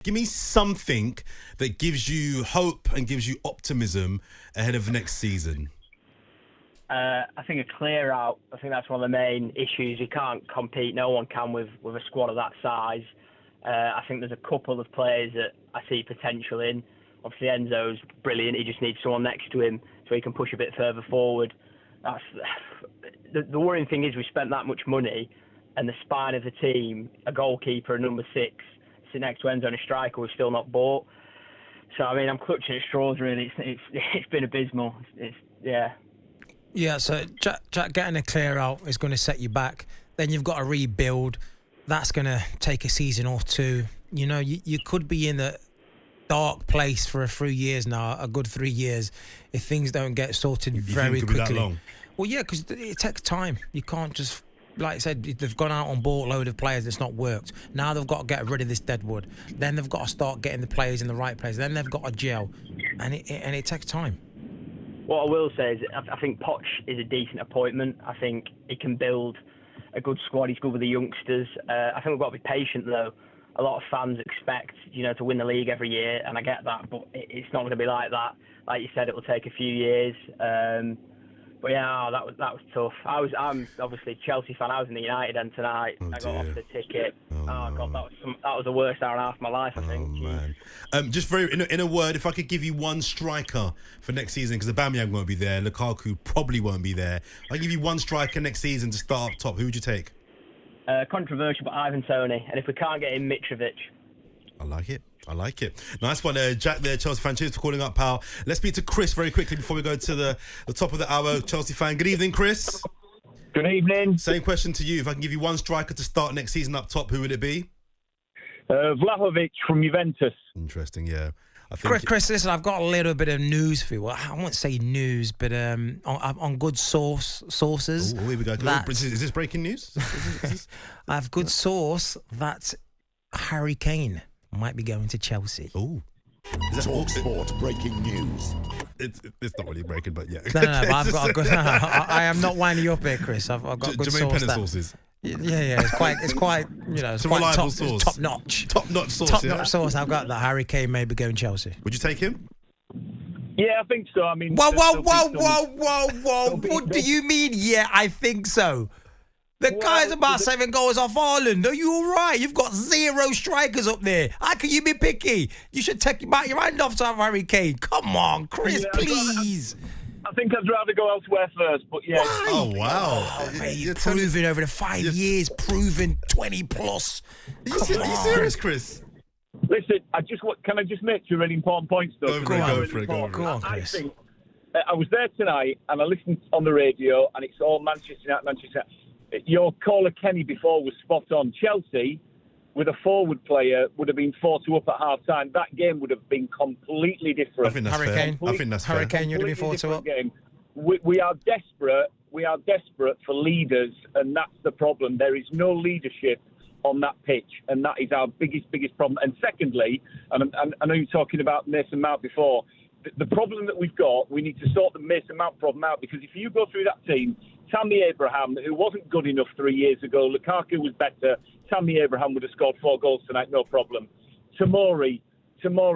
Give me something that gives you hope and gives you optimism ahead of next season. I think a clear out. I think that's one of the main issues. You can't compete. No one can with a squad of that size. I think there's a couple of players that I see potential in. Obviously, Enzo's brilliant. He just needs someone next to him so he can push a bit further forward. That's the worrying thing is we spent that much money, and the spine of the team, a goalkeeper, a number 6, sit next to Enzo and a striker, we've still not bought. So I mean, I'm clutching at straws. Really, it's been abysmal. Yeah, so Jack, getting a clear out is going to set you back. Then you've got to rebuild. That's going to take a season or two. You know, you could be in a dark place for a few years now, a good 3 years, if things don't get sorted very think it could quickly. be that long? Well, yeah, because it takes time. You can't just, like I said, they've gone out and bought a load of players that's not worked. Now they've got to get rid of this deadwood. Then they've got to start getting the players in the right place. Then they've got to gel. And it takes time. What I will say is I think Poch is a decent appointment. I think he can build a good squad. He's good with the youngsters. I think we've got to be patient, though. A lot of fans expect, to win the league every year, and I get that, but it's not going to be like that. Like you said, it will take a few years. But yeah, that was tough. I'm obviously a Chelsea fan. I was in the United end tonight. I got off the ticket. God, that was the worst hour and a half of my life, I think. Man. Just very in a word, if I could give you one striker for next season, because Aubameyang won't be there, Lukaku probably won't be there. I give you one striker next season to start up top. Who would you take? Controversial, but Ivan Toney. And if we can't get in, Mitrovic. I like it. Nice one, Jack there, Chelsea fan. Cheers for calling up, pal. Let's speak to Chris very quickly before we go to the top of the hour. Chelsea fan. Good evening, Chris. Good evening. Same question to you. If I can give you one striker to start next season up top, who would it be? Vlahovic from Juventus. Interesting, yeah. I think Chris, listen, I've got a little bit of news for you. Well, I won't say news, but on good sources. Oh, here we go. Is this breaking news? Is this? I have good source that Harry Kane might be going to Chelsea. Oh. talkSPORT breaking news. It's not really breaking, but yeah. No, but I've got a good. I am not winding you up here, Chris. I've got good Jermaine source. Pennant sources. Yeah. It's quite. It's a reliable source. Top notch. Top notch source. Top notch source. I've got that Harry Kane may be going Chelsea. Would you take him? Yeah, I think so. I mean, whoa! What do you mean? Yeah, I think so. The guy's about 7 goals off Ireland. Are you all right? You've got 0 strikers up there. How can you be picky? You should take your hand off to have Harry Kane. Come on, Chris, please. I think I'd rather go elsewhere first, but yeah. Why? Oh, wow. Oh, mate, proven over the 5 years, proven 20 plus. Are you serious, Chris? Listen, can I just make 2 really important points, though? Go for it. Go on, Chris. I think I was there tonight, and I listened on the radio, and it's all Manchester United. Your caller Kenny before was spot on. Chelsea, with a forward player, would have been 4-2 up at half time. That game would have been completely different. I think that's fair. I think that's fair. Harry Kane, you'd have been 4-2 up. Game. We are desperate. We are desperate for leaders, and that's the problem. There is no leadership on that pitch, and that is our biggest problem. And secondly, and I know you were talking about Mason Mount before, the problem that we've got, we need to sort the Mason Mount problem out, because if you go through that team, Tammy Abraham, who wasn't good enough 3 years ago, Lukaku was better, Tammy Abraham would have scored 4 goals tonight, no problem. Tomori,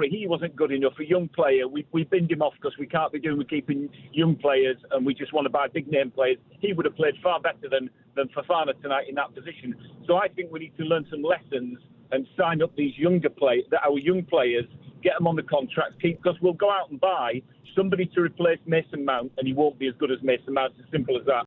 he wasn't good enough. A young player, we binned him off because we can't be doing with keeping young players, and we just want to buy big name players. He would have played far better than Fofana tonight in that position. So I think we need to learn some lessons and sign up these younger players, our young players, get them on the contracts, because we'll go out and buy somebody to replace Mason Mount, and he won't be as good as Mason Mount. It's as simple as that.